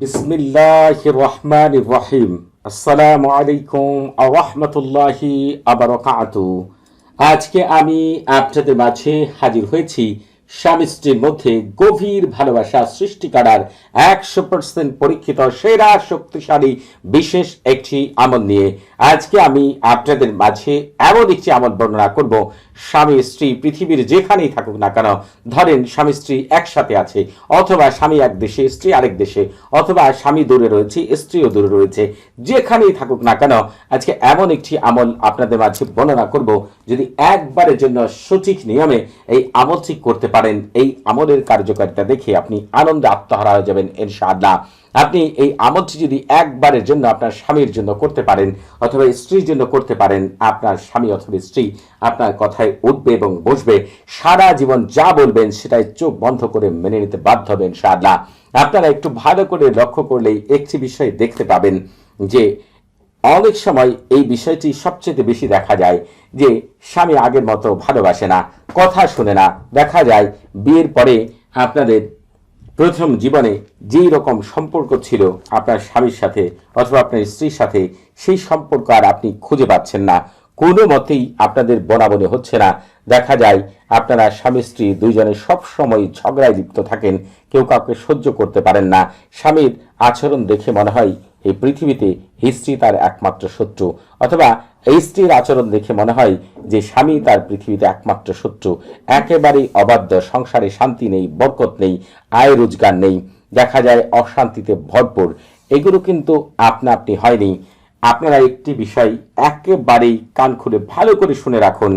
বিসমিল্লাহির রহমানির রহিম। আসসালামু আলাইকুম ওয়া রাহমাতুল্লাহি ওয়া বারাকাতুহু। আজকে আমি আপনাদের মাঝে হাজির হয়েছি স্বামী স্ত্রীর মধ্যে গভীর ভালোবাসা সৃষ্টি করার 100% পরীক্ষিত সেরা শক্তিশালী বিশেষ একটি আমল নিয়ে। আজকে আমি আপনাদের মাঝে এমন একটি আমল বর্ণনা করব, স্বামী স্ত্রী পৃথিবীর যেখানেই থাকুক না কেন, ধরেন স্বামী স্ত্রী একসাথে আছে, অথবা স্বামী এক দেশে স্ত্রী আরেক দেশে, অথবা স্বামী দূরে রয়েছে স্ত্রীও দূরে রয়েছে, যেখানেই থাকুক না কেন, আজকে এমন একটি আমল আপনাদের মাঝে বর্ণনা করব। যদি একবারের জন্য সঠিক নিয়মে এই আমলটি করতে পারেন, এই আমলের কার্যকারিতা দেখে আপনি আনন্দে আত্মহারা হয়ে যাবেন ইনশাআল্লাহ। আপনি এই আমলটি যদি একবারের জন্য আপনার স্বামীর জন্য করতে পারেন, অথবা স্ত্রীর জন্য করতে পারেন, আপনার স্বামী অথবা স্ত্রী আপনার কথায় উঠবে এবং বসবে। সারা জীবন যা বলবেন সেটাই চোখ বন্ধ করে মেনে নিতে বাধ্য হবেন ইনশাআল্লাহ। আপনারা একটু ভালো করে লক্ষ্য করলেই একটি বিষয় দেখতে পাবেন যে অনেক সময় এই বিষয়টি সবচেয়ে বেশি দেখা যায় যে স্বামী আগের মতো ভালোবাসে না, কথা শুনে না। দেখা যায় বিয়ের পরে আপনাদের প্রথম জীবনে যেই রকম সম্পর্ক ছিল আপনার স্বামীর সাথে অথবা আপনার স্ত্রীর সাথে, সেই সম্পর্ক আর আপনি খুঁজে পাচ্ছেন না, কোনো মতেই আপনাদের বনাবনে হচ্ছে না। দেখা যায় আপনারা স্বামী স্ত্রী দুইজনে সবসময় ঝগড়ায় লিপ্ত থাকেন, কেউ কাউকে সহ্য করতে পারেন না। স্বামীর আচরণ দেখে মনে হয় এই পৃথিবীতে স্ত্রী তার একমাত্র শত্রু, অথবা এই স্ত্রীর আচরণ দেখে মনে হয় যে স্বামী তার পৃথিবীতে একমাত্র শত্রু। একেবারেই অবাধ্য, সংসারে শান্তি নেই, বরকত নেই, আয় রোজগার নেই, দেখা যায় অশান্তিতে ভরপুর। এগুলো কিন্তু আপনা আপনি হয়নি। আপনারা একটি বিষয় একেবারেই কান খুলে ভালো করে শুনে রাখুন।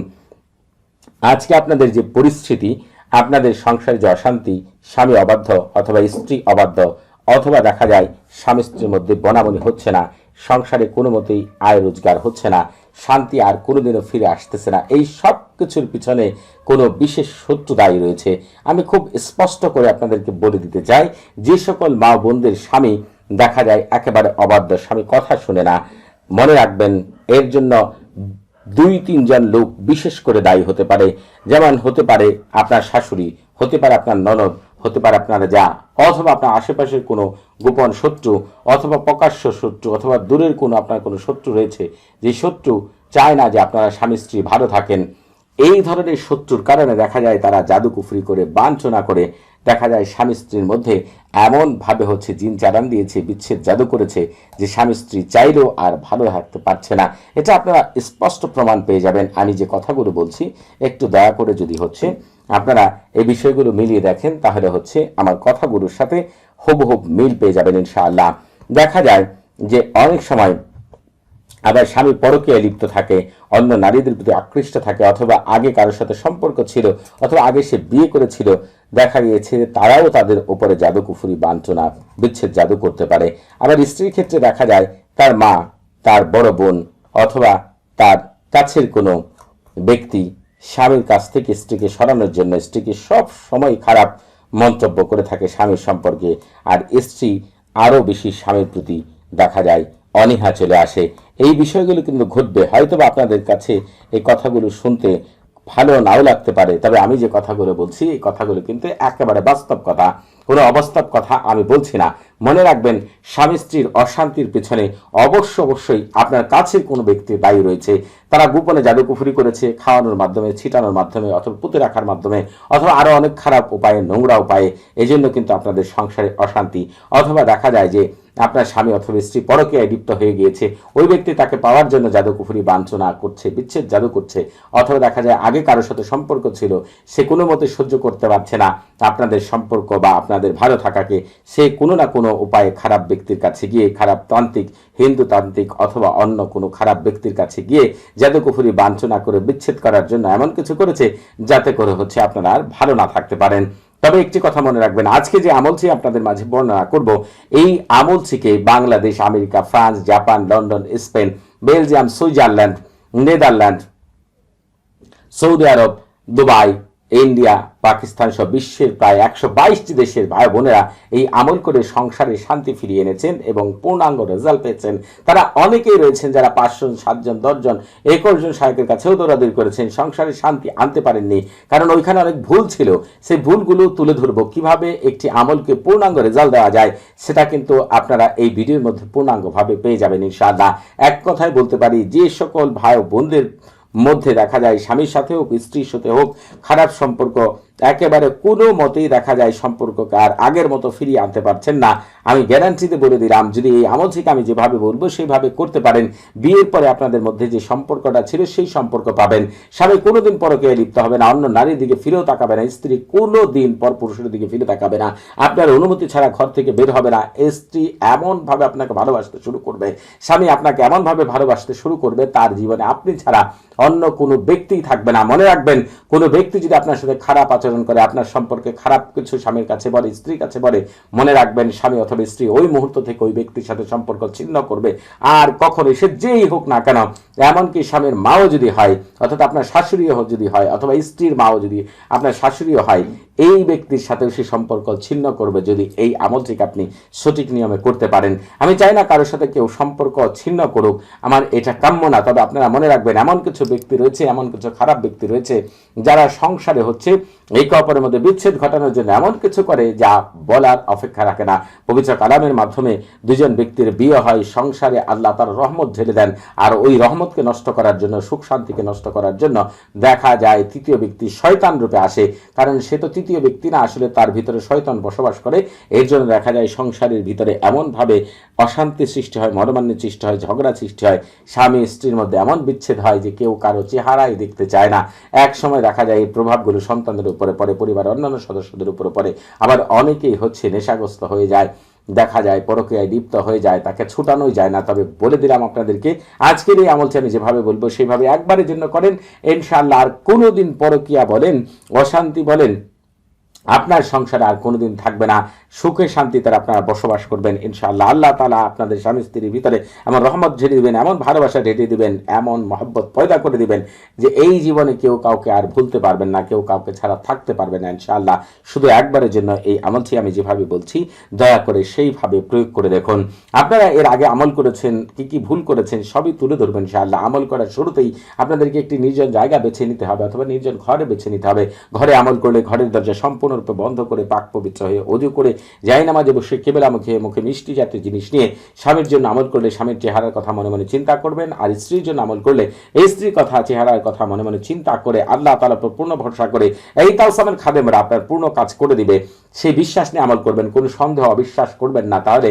আজকে আপনাদের যে পরিস্থিতি, আপনাদের সংসারে যে অশান্তি, স্বামী অবাধ্য অথবা স্ত্রী অবাধ্য, অথবা দেখা যায় স্বামী স্ত্রীর মধ্যে বনাবনি হচ্ছে না, সংসারে কোনো মতেই আয় রোজগার হচ্ছে না, শান্তি আর কোনোদিনও ফিরে আসতেছে না, এই সব কিছুর পিছনে কোনো বিশেষ শত্রু দায়ী রয়েছে। আমি খুব স্পষ্ট করে আপনাদেরকে বলে দিতে চাই, যে সকল মা বোনদের স্বামী দেখা যায় একেবারে অবাধ্য, স্বামী কথা শুনে না, মনে রাখবেন এর জন্য 2-3 জন লোক বিশেষ করে দায়ী হতে পারে। যেমন হতে পারে আপনার শাশুড়ি, হতে পারে আপনার ননদ, হতে পারে আপনার যা, অথবা আপনার আশেপাশের কোনো গোপন শত্রু, অথবা প্রকাশ্য শত্রু, অথবা দূরের কোনো আপনার কোনো শত্রু রয়েছে, যে শত্রু চায় না যে আপনারা স্বামী স্ত্রী ভালো থাকেন। এই ধরনের শত্রুর কারণে দেখা যায় তারা জাদুকুফরি করে, বাঞ্ছনা করে, দেখা যায় স্বামী স্ত্রীর মধ্যে এমনভাবে হচ্ছে জিন চালান দিয়েছে, বিচ্ছেদ জাদু করেছে যে স্বামী স্ত্রী চাইলেও আর ভালো থাকতে পারছে না। এটা আপনারা স্পষ্ট প্রমাণ পেয়ে যাবেন। আমি যে কথাগুলো বলছি একটু দয়া করে যদি হচ্ছে আপনারা এই বিষয়গুলো মিলিয়ে দেখেন, তাহলে হচ্ছে আমার কথাগুলোর সাথে হুবহুব মিল পেয়ে যাবেন ইনশাআল্লাহ। দেখা যায় যে অনেক সময় আবার স্বামী পরকীয়ায় লিপ্ত থাকে, অন্য নারীদের প্রতি আকৃষ্ট থাকে, অথবা আগে কারোর সাথে সম্পর্ক ছিল, অথবা আগে সে বিয়ে করেছিল, দেখা গিয়েছে তারাও তাদের উপরে জাদুকুফুরি, বাঞ্ছনা, বিচ্ছেদ জাদু করতে পারে। আবার স্ত্রীর ক্ষেত্রে দেখা যায় তার মা, তার বড় বোন, অথবা তার কাছের কোনো ব্যক্তি স্বামীর কাছ থেকে স্ত্রীকে সরানোর জন্য স্ত্রীকে সব সময় খারাপ মন্তব্য করে থাকে স্বামীর সম্পর্কে, আর স্ত্রী আরও বেশি স্বামীর প্রতি দেখা যায় অনীহা চলে আসে। এই বিষয়গুলো কিন্তু ঘটবে। হয়তো বা আপনাদের কাছে এই কথাগুলো শুনতে ভালো নাও লাগতে পারে, তবে আমি যে কথাগুলো বলছি এই কথাগুলো কিন্তু একেবারে বাস্তব কথা, কোনো অবাস্তব কথা আমি বলছি না। মনে রাখবেন, স্বামী স্ত্রীর অশান্তির পেছনে অবশ্যই আপনার কাছের কোনো ব্যক্তি দায়ী রয়েছে। তারা গোপনে জাদুকুফুরি করেছে, খাওয়ানোর মাধ্যমে, ছিটানোর মাধ্যমে, অথবা পুঁতে রাখার মাধ্যমে, অথবা আরো অনেক খারাপ উপায়ে, নোংরা উপায়ে। এই জন্য কিন্তু আপনাদের সংসারে অশান্তি। অথবা দেখা যায় যে আপনার স্বামী অথবা স্ত্রী পরকীয়ায় লিপ্ত হয়ে গিয়েছে, ওই ব্যক্তি তাকে পাওয়ার জন্য জাদুকুফুরি, বাঞ্ছনা করছে, বিচ্ছেদ জাদু করছে। অথবা দেখা যায় আগে কারোর সাথে সম্পর্ক ছিল, সে কোনো মতে সহ্য করতে পারছে না আপনাদের সম্পর্ক বা আপনাদের ভালো থাকাকে, সে কোনো না কোনো উপায়ে খারাপ ব্যক্তির কাছে গিয়ে, খারাপ তান্ত্রিক, হিন্দু তান্ত্রিক, অথবা অন্য কোনো খারাপ ব্যক্তির কাছে গিয়ে জাদুকুফুরি, বাঞ্ছনা করে বিচ্ছেদ করার জন্য এমন কিছু করেছে যাতে করে হচ্ছে আপনারা আর ভালো না থাকতে পারেন। তবে একটি কথা মনে রাখবেন, আজকে যে আমলটি আপনাদের মাঝে বর্ণনা করব, এই আমলটিকে Bangladesh, America, France, Japan, London, Spain, Belgium, Switzerland, Netherland, Saudi Arab, Dubai, India, Pakistan সহ বিশ্বের প্রায় 122টি দেশের ভাই বোনেরা এই আমল করে সংসারে শান্তি ফিরিয়ে এনেছেন এবং পূর্ণাঙ্গ রেজাল্ট পেয়েছেন। তারা অনেকেই রয়েছেন যারা 5 জন, 7 জন, 10 জন, 21 জন শায়েখের কাছেও দৌড়াদৌড়ি করেছেন, সংসারে শান্তি আনতে পারেননি, কারণ ওইখানে অনেক ভুল ছিল। সেই ভুলগুলো তুলে ধরবো, কিভাবে একটি আমলকে পূর্ণাঙ্গ রেজাল্ট দেওয়া যায় সেটা কিন্তু আপনারা এই ভিডিওর মধ্যে পূর্ণাঙ্গভাবে পেয়ে যাবেন ইনশাআল্লাহ। এক কথায় বলতে পারি, যে সকল ভাই ও বোনদের মধ্যে দেখা যায় স্বামীর সাথে হোক, স্ত্রীর সাথে হোক, খারাপ সম্পর্ক একেবারে কোনো মতেই দেখা যায় সম্পর্ককে আর আগের মতো ফিরিয়ে আনতে পারছেন না, আমি গ্যারান্টিতে বলে দিলাম, যদি এই আমল থেকে আমি যেভাবে বলবো সেইভাবে করতে পারেন, বিয়ের পরে আপনাদের মধ্যে যে সম্পর্কটা ছিল সেই সম্পর্ক পাবেন। স্বামী কোনোদিন পরকীয়ায় লিপ্ত হবে না, অন্য নারীর দিকে ফিরেও তাকাবে না, স্ত্রী কোনোদিন পর পুরুষের দিকে ফিরে তাকাবে না, আপনার অনুমতি ছাড়া ঘর থেকে বের হবে না। স্ত্রী এমনভাবে আপনাকে ভালোবাসতে শুরু করবে, স্বামী আপনাকে এমনভাবে ভালোবাসতে শুরু করবে, তার জীবনে আপনি ছাড়া অন্য কোনো ব্যক্তিই থাকবে না। মনে রাখবেন, কোনো ব্যক্তি যদি আপনার সাথে খারাপ আচরণ করে, আপনার সম্পর্কে খারাপ কিছু স্বামীর কাছে বলে, স্ত্রীর কাছে বলে, মনে রাখবেন স্বামী অথবা স্ত্রী ওই মুহূর্ত থেকে ওই ব্যক্তির সাথে সম্পর্ক ছিন্ন করবে। আর কখনোই সে যেই হোক না কেন, এমনকি স্বামীর মাও যদি হয়, অর্থাৎ আপনার শাশুড়িও যদি হয়, অথবা স্ত্রীর মাও যদি আপনার শাশুড়িও হয়, এই ব্যক্তির সাথেও সে সম্পর্ক ছিন্ন করবে যদি এই আমলটিকে আপনি সঠিক নিয়মে করতে পারেন। আমি চাই না কারোর সাথে কেউ সম্পর্ক ছিন্ন করুক, আমার এটা কাম্য না। তবে আপনারা মনে রাখবেন, এমন কিছু ব্যক্তি রয়েছে, এমন কিছু খারাপ ব্যক্তি রয়েছে যারা সংসারে হচ্ছে একে অপরের মধ্যে বিচ্ছেদ ঘটানোর জন্য এমন কিছু করে যা বলার অপেক্ষা রাখে না। পবিত্র কালামের মাধ্যমে দুজন ব্যক্তির বিয়ে হয়, সংসারে আল্লাহ তার রহমত ঢেলে দেন, আর ওই রহমতকে নষ্ট করার জন্য, সুখ শান্তিকে নষ্ট করার জন্য দেখা যায় তৃতীয় ব্যক্তি শয়তান রূপে আসে। কারণ সে তো তৃতীয় ব্যক্তি না, আসলে তার ভিতরে শয়তান বসবাস করে। এর জন্য দেখা যায় সংসারের ভিতরে এমনভাবে অশান্তি সৃষ্টি হয়, মর্মান্তিক সৃষ্টি হয়, ঝগড়া সৃষ্টি হয়, স্বামী স্ত্রীর মধ্যে এমন বিচ্ছেদ হয় যে কেউ কারো চেহারাই দেখতে চায় না। এক সময় দেখা যায় এই প্রভাবগুলো সন্তানদের উপরে পড়ে, পরিবারের অন্যান্য সদস্যদের উপরে পড়ে। আবার অনেকেই হচ্ছে নেশাগ্রস্ত হয়ে যায়, দেখা যায় পরকীয়ায় লিপ্ত হয়ে যায়, তাকে ছুটানোই যায় না। তবে বলে দিলাম আপনাদেরকে, আজকের এই আমলটি আমি যেভাবে বলবো সেইভাবে একবারের জন্য করেন ইনশাআল্লাহ। আর কোনোদিন পরকীয়া বলেন, অশান্তি বলেন, আপনার সংসারে আর কোনোদিন থাকবে না। সুখে শান্তিতে আপনারা বসবাস করবেন ইনশাআল্লাহ। আল্লাহ তাআলা আপনাদের স্বামী স্ত্রীর ভিতরে এমন রহমত ঢেলে দিবেন, এমন ভালোবাসা ঢেলে দিবেন, এমন মহব্বত পয়দা করে দিবেন যে এই জীবনে কেউ কাউকে আর ভুলতে পারবেন না, কেউ কাউকে ছাড়া থাকতে পারবে না ইনশাআল্লাহ। শুধু একবারের জন্য এই আমলটি আমি যেভাবে বলছি দয়া করে সেইভাবে প্রয়োগ করে দেখুন। আপনারা এর আগে আমল করেছেন, কি কি ভুল করেছেন সবই তুলে ধরবেন ইনশাআল্লাহ। আমল করার শুরুতেই আপনাদেরকে একটি নির্জন জায়গা বেছে নিতে হবে, অথবা নির্জন ঘরে বেছে নিতে হবে। ঘরে আমল করলে ঘরের দরজা সম্পূর্ণরূপে বন্ধ করে পাক পবিত্র হয়ে ওযু করে জায়নামাজে বসে কেবলা মুখে মুখে মিষ্টি জাতীয় জিনিস নিয়ে স্বামীর জন্য আমল করলে স্বামীর চেহারার কথা মনে মনে চিন্তা করবেন, আর স্ত্রীর জন্য আমল করলে এই স্ত্রীর কথা, চেহারার কথা মনে মনে চিন্তা করে আল্লাহ তাআলার উপর পূর্ণ ভরসা করে এই তাওসামের খাদেমরা আপনার পূর্ণ কাজ করে দিবে, সেই বিশ্বাস নিয়ে আমল করবেন। কোনো সন্দেহ অবিশ্বাস করবেন না। তাহলে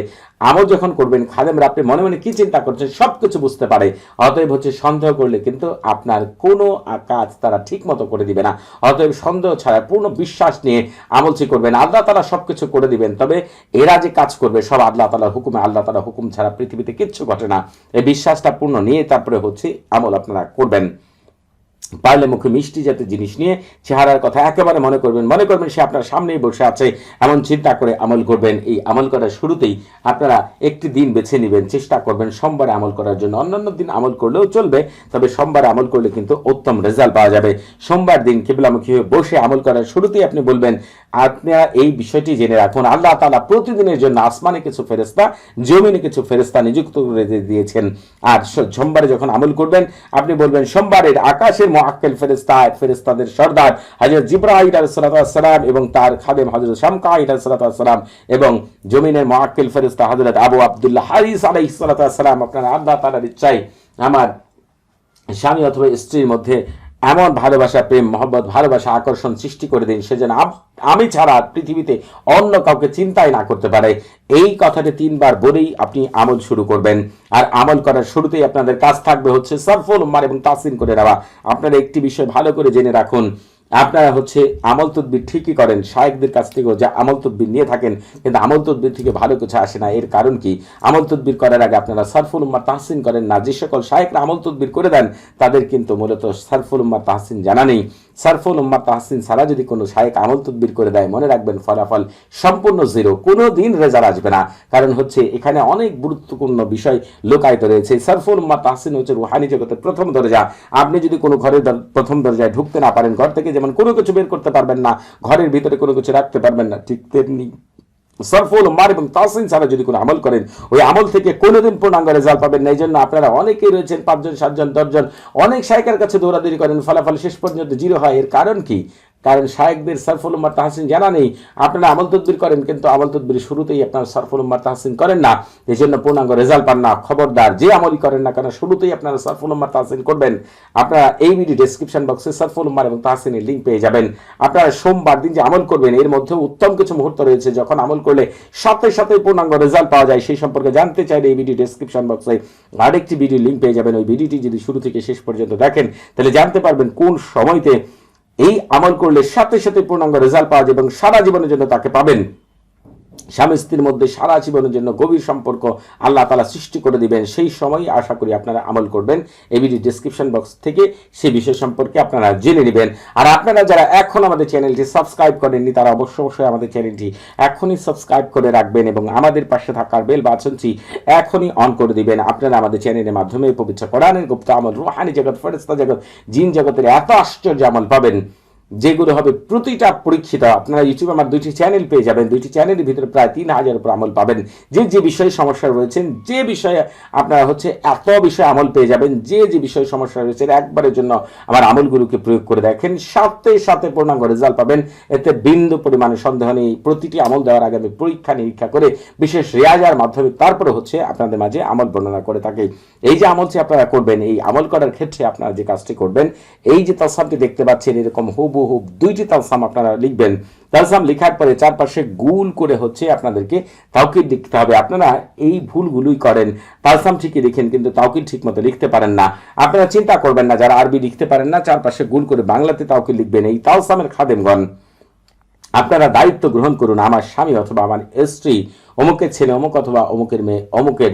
আমল যখন করবেন, খাদেমরা আপনি মনে মনে কি চিন্তা করছেন সবকিছু বুঝতে পারে। অতএব হচ্ছে সন্দেহ করলে কিন্তু আপনার কোনো কাজ তারা ঠিক মতো করে দিবে না। অতএব সন্দেহ ছাড়া পূর্ণ বিশ্বাস নিয়ে আমলটি করবেন, আল্লাহ তাআলা সবকিছু করে দিবেন। তবে এরা যে কাজ করবে সব আল্লাহ তাআলার হুকুমে, আল্লাহ তাআলার হুকুম ছাড়া পৃথিবীতে কিচ্ছু ঘটে না। এই বিশ্বাসটা পূর্ণ নিয়ে তারপরে হচ্ছে আমল আপনারা করবেন। পারলে মুখে মিষ্টি জাতীয় জিনিস নিয়ে চেহারার কথা একেবারে মনে করবেন সে আপনার সামনেই বসে আছে, এমন চিন্তা করে আমল করবেন। এই আমল করার শুরুতেই আপনারা একটি দিন বেছে নেবেন, চেষ্টা করবেন সোমবারে আমল করার জন্য। অন্যান্য দিন আমল করলেও চলবে, তবে সোমবারে আমল করলে কিন্তু উত্তম রেজাল্ট পাওয়া যাবে। সোমবার দিন কিবলামুখী হয়ে বসে আমল করার শুরুতেই আপনি বলবেন, আপনারা এই বিষয়টি জেনে রাখুন, আল্লাহ তাআলা প্রতিদিনের জন্য আসমানে কিছু ফেরেশতা, জমিনে কিছু ফেরেশতা নিযুক্ত করে দিয়েছেন। আর সোমবারে যখন আমল করবেন আপনি বলবেন, সোমবারের আকাশের মুআক্কিল ফেরেশতাদের সর্দার হযরত জিবরাইল আলাইহিস সালাম এবং তার খাদেম হযরত শামকাইল আলাইহিস সালাম এবং জমিনের মুআক্কিল ফেরেশতা হযরত আবু আব্দুল্লাহ হারিস আলাইহিস সালাম আপনারা আল্লাহ তাআলার ইচ্ছায় আমার স্বামী অথবা স্ত্রীর মধ্যে এমন ভালোবাসা, প্রেম, মহব্বত, ভালোবাসা, আকর্ষণ সৃষ্টি করে দিন সে যেন আমি ছাড়া পৃথিবীতে অন্য কাউকে চিন্তাই না করতে পারে। এই কথাটি 3 বার বলেই আপনি আমল শুরু করবেন। আর আমল করার শুরুতেই আপনাদের কাজ থাকবে হচ্ছে সরফুল উম্মার এবং তাসিন করে দেওয়া। আপনারা একটি বিষয় ভালো করে জেনে রাখুন, আপনারা হচ্ছে আমল তদবির ঠিকই করেন, শায়েখদের কাছ থেকেও যা আমল তদবির নিয়ে থাকেন, কিন্তু আমল তদবির থেকে ভালো কিছু আসে না। এর কারণ কি? আমল তদবির করার আগে আপনারা সরফুল উম্মার তাহসিন করেন না। যে সকল শায়েখরা আমল তদবির করে দেন তাদের কিন্তু মূলত সরফুল উম্মার তাহসিন জানা নেই। সারফুল উম্মাহ তাহসিন ছাড়া যদি কোনো শায়েখ আমল তদবির করে দেয়, মনে রাখবেন ফলাফল সম্পূর্ণ জিরো, কোনো দিন রেজাল্ট আসবে না। কারণ হচ্ছে এখানে অনেক গুরুত্বপূর্ণ বিষয় লুকায়িত রয়েছে। সারফুল উম্মাহ তাহসিন হচ্ছে রুহানি জগতের প্রথম দরজা। আপনি যদি কোনো ঘরের প্রথম দরজায় ঢুকতে না পারেন, ঘর থেকে যেমন কোনো কিছু বের করতে পারবেন না, ঘরের ভিতরে কোনো কিছু রাখতে পারবেন না, ঠিক তেমনি সারফুল উম্মাহ এবং তাহসিন ছাড়া যদি কোনো আমল করেন, ওই আমল থেকে কোনোদিন পূর্ণাঙ্গ রেজাল্ট পাবেন না। এই জন্য আপনারা অনেকেই রয়েছেন 5 জন 7 জন 10 জন অনেক শায়েখের কাছে দৌড়াদৌড়ি করেন, ফলাফল শেষ পর্যন্ত জিরো হয়। এর কারণ কি? কারণ শায়েখদের সারফুল উম্মাহ তাহসিন জানা নেই। আপনারা আমল তদবির করেন, কিন্তু আমল তদবির শুরুতেই আপনারা সারফুল উম্মাহ তাহসিন করেন না, এই জন্য পূর্ণাঙ্গ রেজাল্ট পান না। খবরদার, যে আমলই করেন না কেন শুরুতেই আপনারা সারফুল উম্মাহ তাহসিন করবেন। আপনারা এই ভিডিও ডেসক্রিপশন বক্সে সারফুল উম্মাহ এবং তাহসিনের লিঙ্ক পেয়ে যাবেন। আপনারা সোমবার দিন যে আমল করবেন, এর মধ্যে উত্তম কিছু মুহূর্ত রয়েছে যখন আমল করলে সাথে সাথে পূর্ণাঙ্গ রেজাল্ট পাওয়া যায়। সেই সম্পর্কে জানতে চাইলে এই ভিডিও ডেসক্রিপশন বক্সে আরেকটি ভিডিও লিঙ্ক পেয়ে যাবেন। ওই ভিডিওটি যদি শুরু থেকে শেষ পর্যন্ত দেখেন, তাহলে জানতে পারবেন কোন সময়তে এই আমল করলে সাথে সাথে পূর্ণাঙ্গ রেজাল্ট পাওয়া যায় এবং সারা জীবনের জন্য তাকে পাবেন। স্বামী স্ত্রীর মধ্যে সারা জীবনের জন্য গভীর সম্পর্ক আল্লাহ তাআলা সৃষ্টি করে দিবেন। সেই সময় আশা করি আপনারা আমল করবেন। এই ভিডিও ডেসক্রিপশন বক্স থেকে সেই বিষয় সম্পর্কে আপনারা জেনে নেবেন। আর আপনারা যারা এখন আমাদের চ্যানেলটি সাবস্ক্রাইব করেননি, তারা অবশ্যই আমাদের চ্যানেলটি এখনই সাবস্ক্রাইব করে রাখবেন এবং আমাদের পাশে থাকার বেল বাটনটি এখনই অন করে দিবেন। আপনারা আমাদের চ্যানেলের মাধ্যমে পবিত্র কোরআনের গুপ্ত আমল, রুহানি জগৎ, ফেরেশতা জগৎ, জিন জগতের এত আশ্চর্য আমল পাবেন যেগুলো হবে প্রতিটা পরীক্ষিত। আপনারা ইউটিউবে আমার 2টি চ্যানেল পেয়ে যাবেন। 2টি চ্যানেলের ভিতরে প্রায় 3000 উপর আমল পাবেন। যে যে বিষয়ে সমস্যা রয়েছেন, যে বিষয়ে আপনারা হচ্ছে এত বিষয়ে আমল পেয়ে যাবেন, যে যে বিষয়ে সমস্যা রয়েছে একবারের জন্য আমার আমলগুলোকে প্রয়োগ করে দেখেন, সাথে সাথে পূর্ণাঙ্গ রেজাল্ট পাবেন। এতে বিন্দু পরিমাণে সন্দেহ নেই। প্রতিটি আমল দেওয়ার আগে আমি পরীক্ষা নিরীক্ষা করে বিশেষ রেয়াজার মাধ্যমে তারপরে হচ্ছে আপনাদের মাঝে আমল বর্ণনা করে থাকি। এই যে আমলটি আপনারা করবেন, এই আমল করার ক্ষেত্রে আপনারা যে কাজটি করবেন, এই যে তালসামটি দেখতে পাচ্ছেন, এরকম হুবহু 2টি তালসাম আপনারা লিখবেন। তালসাম লেখার পরে চারপাশে গুল করে হচ্ছে আপনাদেরকে তাওকিদ লিখতে হবে। আপনারা এই ভুলগুলোই করেন, তালসাম ঠিকই লিখেন কিন্তু তাওকিদ ঠিক মতো লিখতে পারেন না। আপনারা চিন্তা করবেন না, যারা আরবি লিখতে পারেন না, চারপাশে গুল করে বাংলাতে তাওকিদ লিখবেন। এই তালসামের খাদেমগণ আপনারা দায়িত্ব গ্রহণ করুন। আমার স্বামী অথবা আমার স্ত্রী, অমুকের ছেলে অমুক অথবা অমুকের মেয়ে অমুকের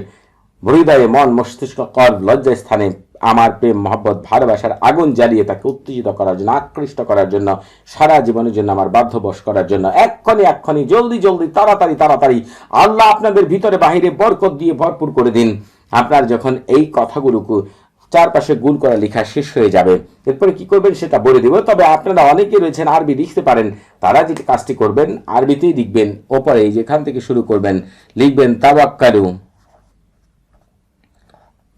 হৃদয়ে, মন, মস্তিষ্ক, কর্ম, লজ্জা স্থানে আমার প্রেম, মহব্বত, ভালোবাসার আগুন জ্বালিয়ে তাকে উত্তেজিত করার জন্য, আকৃষ্ট করার জন্য, সারা জীবনের জন্য আমার বাধ্যবশ করার জন্য এক্ষণি জলদি তাড়াতাড়ি আল্লাহ আপনাদের ভিতরে বাহিরে বরকত দিয়ে ভরপুর করে দিন। আপনার যখন এই কথাগুলোকে চারপাশে গুল করা লেখা শেষ হয়ে যাবে, এরপরে কি করবেন সেটা বলে দিব। তবে আপনারা অনেকে রয়েছেন আরবি লিখতে পারেন, তারা যে কাজটি করবেন আরবিতেই লিখবেন। ওপরে যেখান থেকে শুরু করবেন লিখবেন তাওয়াক্কালু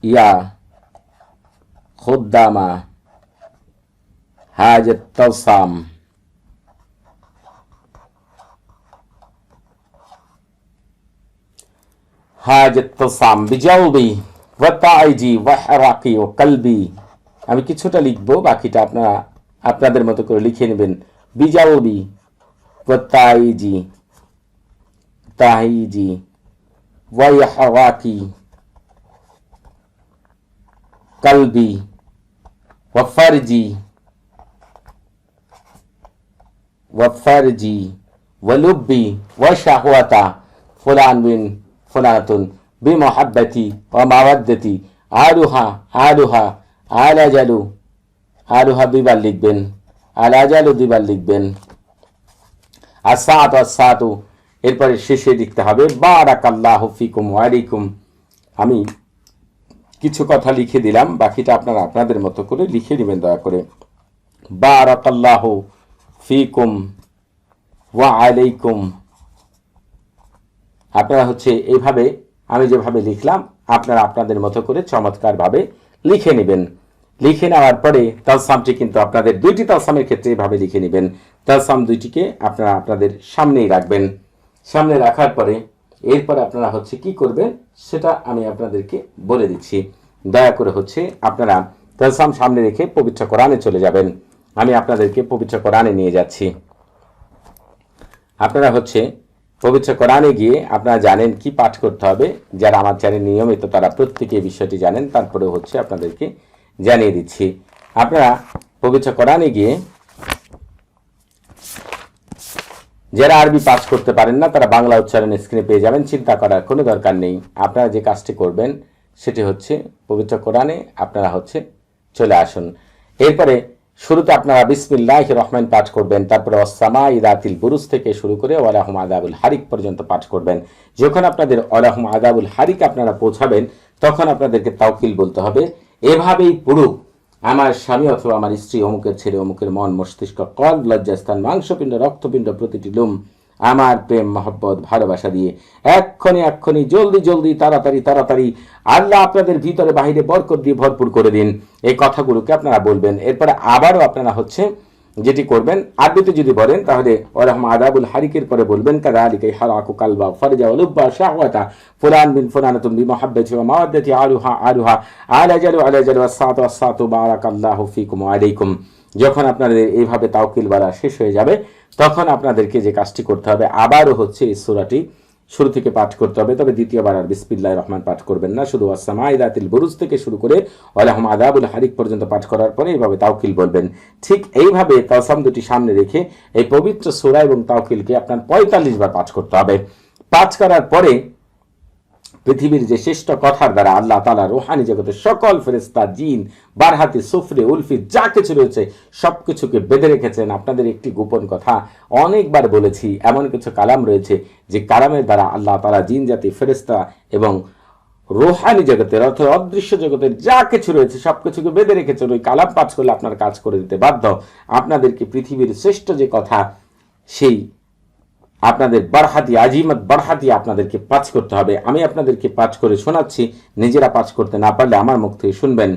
ইয়া খুদ্দামা হাজাত তালসাম, হাজাত তালসাম বিজালবি ওয়া তাইজি ওয়া হারাকি ওয়া কলবি। আমি কিছুটা লিখবো, বাকিটা আপনারা আপনাদের মতো করে লিখে নেবেন। বিজালবি ওয়া তাইজি ওয়া হারাকি কলবি ওয়াফারজি ওয়ালুব্বি ওয়াশাহওয়াতা ফুলান বিন ফুলাতুন বিমহাব্বতি ওয়া মাওয়াদ্দতি আলুহা আলাজালু, আলুহা 2 বার লিখবেন, আলাজালু 2 বার লিখবেন, আসাতু। এরপরে শেষে লিখতে হবে বারাকাল্লাহু ফিকুম ওয়া আলাইকুম। আমি কিছু কথা লিখে দিলাম, বাকিটা আপনারা আপনাদের মতো করে লিখে নেবেন দয়া করে। বারাকাল্লাহু ফিকুম ওয়া আলাইকুম। আপনারা হচ্ছে এইভাবে আমি যেভাবে লিখলাম আপনারা আপনাদের মতো করে চমৎকারভাবে লিখে নেবেন। লিখে নেওয়ার পরে তালসামটি কিন্তু আপনাদের 2টি তালসামের ক্ষেত্রে এভাবে লিখে নেবেন। তালসাম 2টিকে আপনারা আপনাদের সামনেই রাখবেন। সামনে রাখার পরে এরপরে আপনারা হচ্ছে কি করবেন সেটা আমি আপনাদেরকে বলে দিচ্ছি। দয়া করে হচ্ছে আপনারা তালসাম সামনে রেখে পবিত্র কোরআনে চলে যাবেন। আমি আপনাদেরকে পবিত্র কোরআনে নিয়ে যাচ্ছি। আপনারা হচ্ছে পবিত্র কোরআনে গিয়ে আপনারা জানেন কি পাঠ করতে হবে। যারা আমার চ্যানেল নিয়মিত তারা প্রত্যেকে এই বিষয়টি জানেন, তারপরে হচ্ছে আপনাদেরকে জানিয়ে দিচ্ছি। আপনারা পবিত্র কোরআনে গিয়ে যারা আরবি পাঠ করতে পারেন না তারা বাংলা উচ্চারণ স্ক্রিনে পেয়ে যাবেন, চিন্তা করার কোনো দরকার নেই। আপনারা যে কাজটি করবেন সেটি হচ্ছে পবিত্র কোরআনে আপনারা হচ্ছে চলে আসুন। এরপরে শুরুতে আপনারা বিসমিল্লাহির রহমান পাঠ করবেন, তারপরে ওয়াসসামাই যাতিল বুরুজ থেকে শুরু করে ওয়ালাহুম আযাবুল হারিক পর্যন্ত পাঠ করবেন। যখন আপনাদের ওয়ালাহুম আযাবুল হারিক আপনারা পৌঁছাবেন তখন আপনাদেরকে তাওকিল বলতে হবে। এভাবেই পুরো আমার স্বামী অথবা আমার স্ত্রী, অমুকের ছেলে, অমুকের মন, মস্তিষ্ক, কল, লজ্জাস্থান, মাংসপিণ্ড, রক্তপিণ্ড, প্রতিটি লোম আমার প্রেম মহব্বত ভালোবাসা দিয়ে এক্ষণে এক্ষণে জলদি জলদি তাড়াতাড়ি তাড়াতাড়ি আল্লাহ আপনাদের ভিতরে বাহিরে বরকত দিয়ে ভরপুর করে দিন, এই কথাগুলোকে আপনারা বলবেন। এরপরে আবারও আপনারা হচ্ছে যেটি করবেন, আরবিতে যদি বলেন তাহলে ওয়ালাহুম আযাবুল হারিকের পরে বলবেন কাযালিকা হারাকু কালবা ফারজা ওয়া লুব্বা শাহওয়াতা ফুলান বিন ফুলানাতুন বিমুহাব্বাতি ওয়া মাওয়াদ্দাতি আলুহা আলুহা আলাজালু আলাজালু ওয়াসসাতু ওয়াসসাতু বারাকাল্লাহু ফিকুম ওয়া আলাইকুম। যখন আপনাদের এইভাবে তাওকিল বলা শেষ হয়ে যাবে তখন আপনাদেরকে যে কাজটি করতে হবে, আবারও হচ্ছে এই সূরাটি শুরু থেকে পাঠ করতে হবে। তবে দ্বিতীয়বার আর বিসমিল্লাহির রহমান পাঠ করবেন না, শুধু ওয়াসসামাই যাতিল বুরুজ থেকে শুরু করে ওয়ালাহুম আযাবুল হারিক পর্যন্ত পাঠ করার পরে এইভাবে তাওকিল বলবেন। ঠিক এইভাবে তাওসাম দুটি সামনে রেখে এই পবিত্র সূরা এবং তাওকিলকে আপনার ৪৫ বার পাঠ করতে হবে। পাঠ করার পরে পৃথিবীর যে শ্রেষ্ঠ কথার দ্বারা আল্লাহ তাআলা রুহানি জগতের সকল ফেরেশতা, জিন, বারহাতি, সুফরি, উলফি যা কিছু রয়েছে সবকিছুকে বেঁধে রেখেছেন। আপনাদের একটি গোপন কথা অনেকবার বলেছি, এমন কিছু কালাম রয়েছে যে কালামের দ্বারা আল্লাহ তাআলা জিন জাতি, ফেরেশতা এবং রুহানি জগতের অর্থাৎ অদৃশ্য জগতের যা কিছু রয়েছে সবকিছুকে বেঁধে রেখেছেন। ওই কালাম পাঠ করলে আপনার কাজ করে দিতে বাধ্য। আপনাদেরকে পৃথিবীর শ্রেষ্ঠ যে কথা সেই আপনাদের বারহাতি আজিমত বারহাতি আপনাদেরকে পাঠ করতে হবে। আমি আপনাদেরকে পাঠ করে শোনাচ্ছি, নিজেরা পাঠ করতে না পারলে আমার মুখ থেকে শুনবেন।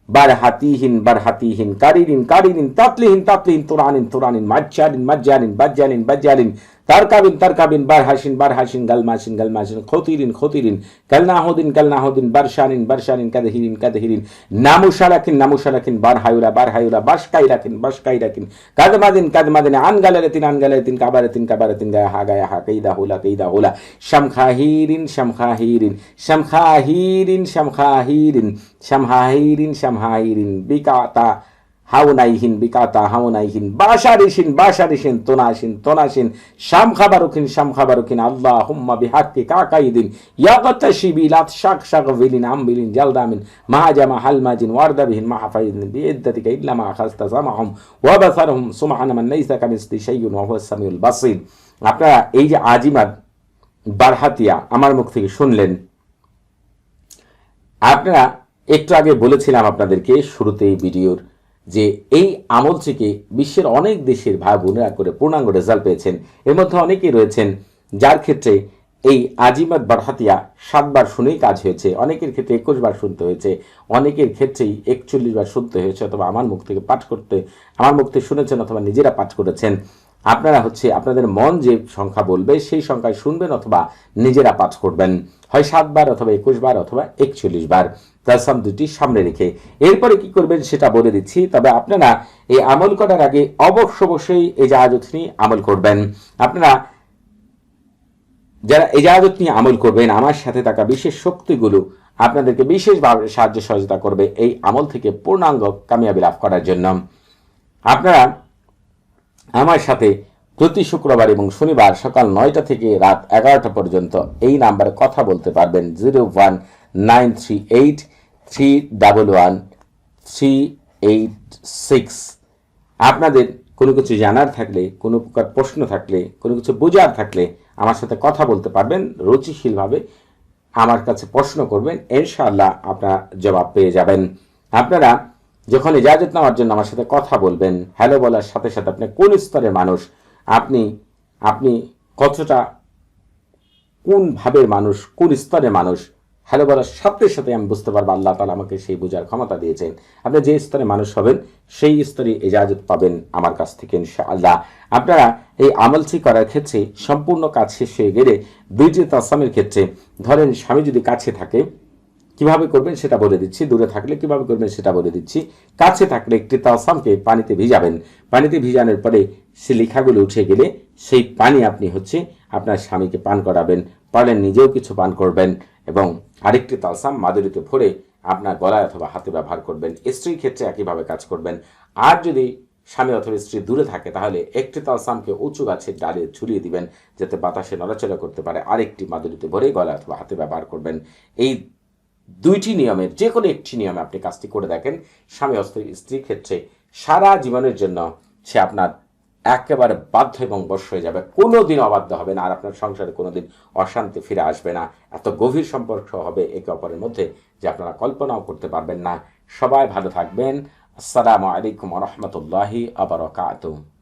বারহাতিহিন বারহাতিহিন কারিরিন কারিরিন তাতলিহিন তাতলিহিন তুরানিন তুরানিন মাজ্জালিন মাজ্জালিন বাজ্জালিন বাজ্জালিন তারকাবিন তারকাবিন বারহাসিন বারহাসিন গালমাসিন গালমাসিন খতিরিন খতিরিন কালনাহুদিন কালনাহুদিন বারশানিন বারশানিন কাদহিরিন কাদহিরিন নামুশারাকিন নামুশারাকিন বারহায়ুলা বারহায়ুলা বাশকাইরাকিন বাশকাইরাকিন কাদমাদিন কাদমাদিন আনগালাতিন আনগালাতিন কাবারাতিন কাবারাতিন গায়া গায়া কাইদা হুলা শামখাহিরিন শামখাহিরিন শামখাহিরিন শামখাহিরিন শামখাহিরিন শামখাহিরিন বিকাতা হাউনাইহিন বিকাতা হাউনাইহিন বাশারিশিন বাশারিশিন তোনাশিন তোনাশিন শামখাবারুকিন শামখাবারুকিন আল্লাহুম্মা বিহাক্কি কাকাইদিন ইয়াগতাশিবি লাত শাক শাক বিলিন আমবিলিন জালদামিন মাহাজামা হালমাজিন ওয়ারদাবিহিন মাহাফাইদিন বিইদ্দাতিকা ইল্লা মা খাস্তা সামাহুম ওয়া বাসারহুম সুবহানা মান লাইসা কামিসলি শাইউন ওয়া হুয়াস সামিউল বাসীর। আপনারা এই যে আজিমাত বারহাতিয়া আমার মুখ থেকে শুনলেন, আপনারা একটু আগে বলেছিলাম আপনাদেরকে শুরুতে এই ভিডিওর যে এই আমল থেকে বিশ্বের অনেক দেশের ভাই বোনেরা করে পূর্ণাঙ্গ রেজাল্ট পেয়েছেন। এর মধ্যে অনেকেই রয়েছেন যার ক্ষেত্রে এই আজিমাত বারহাতিয়া 7 বার শুনেই কাজ হয়েছে, অনেকের ক্ষেত্রে 21 বার শুনতে হয়েছে, অনেকের ক্ষেত্রেই 41 বার শুনতে হয়েছে, অথবা আমার মুখ থেকে পাঠ করতে আমার মুখ থেকে শুনেছেন অথবা নিজেরা পাঠ করেছেন। আপনারা হচ্ছে আপনাদের মন যে সংখ্যা বলবে সেই সংখ্যায় শুনবেন অথবা নিজেরা পাঠ করবেন, হয় 7 বার অথবা 21 বার অথবা 41 বার, তাসাম দুটি সামনে রেখে। এরপরে কি করবেন সেটা বলে দিচ্ছি। তবে আপনারা এই আমল করার আগে অবশ্যই ইজাজত নিয়ে আমল করবেন। আপনারা যারা ইজাজত নিয়ে আমল করবেন, আমার সাথে থাকা বিশেষ শক্তিগুলো আপনাদেরকে বিশেষভাবে সাহায্য সহযোগিতা করবে এই আমল থেকে পূর্ণাঙ্গ কামিয়াবি লাভ করার জন্য। আপনারা আমার সাথে প্রতি শুক্রবার এবং শনিবার সকাল 9টা থেকে রাত 11টা পর্যন্ত এই নাম্বারে কথা বলতে পারবেন। 01938311386। আপনাদের কোনো কিছু জানার থাকলে, কোনো প্রকার প্রশ্ন থাকলে, কোনো কিছু বোঝার থাকলে আমার সাথে কথা বলতে পারবেন। রুচিশীলভাবে আমার কাছে প্রশ্ন করবেন, ইনশাআল্লাহ আপনারা জবাব পেয়ে যাবেন। আপনারা যখন ইজাজত নেওয়ার জন্য আমার সাথে কথা বলবেন, হ্যালো বলার সাথে সাথে আপনি কোন স্তরের মানুষ, আপনি কতটা কোন ভাবের মানুষ, কোন স্তরের মানুষ, হ্যালো বলার সাথে সাথে আমি বুঝতে পারবো আল্লাহ তাআলা আমাকে সেই বোঝার ক্ষমতা দিয়েছেন। আপনি যে স্তরে মানুষ হবেন সেই স্তরে ইজাজত পাবেন আমার কাছ থেকে ইনশাআল্লাহ। আপনারা এই আমলটি করার ক্ষেত্রে সম্পূর্ণ কাজ শেষ হয়ে গেলে 2টি তাসামের ক্ষেত্রে, ধরেন স্বামী যদি কাছে থাকে কিভাবে করবেন সেটা বলে দিচ্ছি, দূরে থাকলে কিভাবে করবেন সেটা বলে দিচ্ছি। কাছে থাকলে একটি তাওসামকে পানিতে ভিজাবেন, পানিতে ভিজানোর পরে সে লেখাগুলো উঠে গেলে সেই পানি আপনি হচ্ছে আপনার স্বামীকে পান করাবেন, পারলেন নিজেও কিছু পান করবেন, এবং আরেকটি তাওসাম মাদুরিতে ভরে আপনার গলায় অথবা হাতে ব্যবহার করবেন। স্ত্রীর ক্ষেত্রে একইভাবে কাজ করবেন। আর যদি স্বামী অথবা স্ত্রী দূরে থাকে তাহলে একটি তাওসামকে উঁচু গাছের ডালে ঝুলিয়ে দিবেন যাতে বাতাসে নড়াচড়া করতে পারে, আরেকটি মাদুরিতে ভরে গলায় অথবা হাতে ব্যবহার করবেন। এই 2টি নিয়মের যে কোনো একটি নিয়মে আপনি কাজটি করে দেখেন, স্বামী অথবা স্ত্রীর ক্ষেত্রে সারা জীবনের জন্য সে আপনার একেবারে বাধ্য এবং বশ হয়ে যাবে, কোনোদিন অবাধ্য হবে না, আর আপনার সংসারে কোনোদিন অশান্তি ফিরে আসবে না। এত গভীর সম্পর্ক হবে একে অপরের মধ্যে যে আপনারা কল্পনাও করতে পারবেন না। সবাই ভালো থাকবেন। আসসালামু আলাইকুম ওয়া রাহমাতুল্লাহি ওয়া বারাকাতুহু।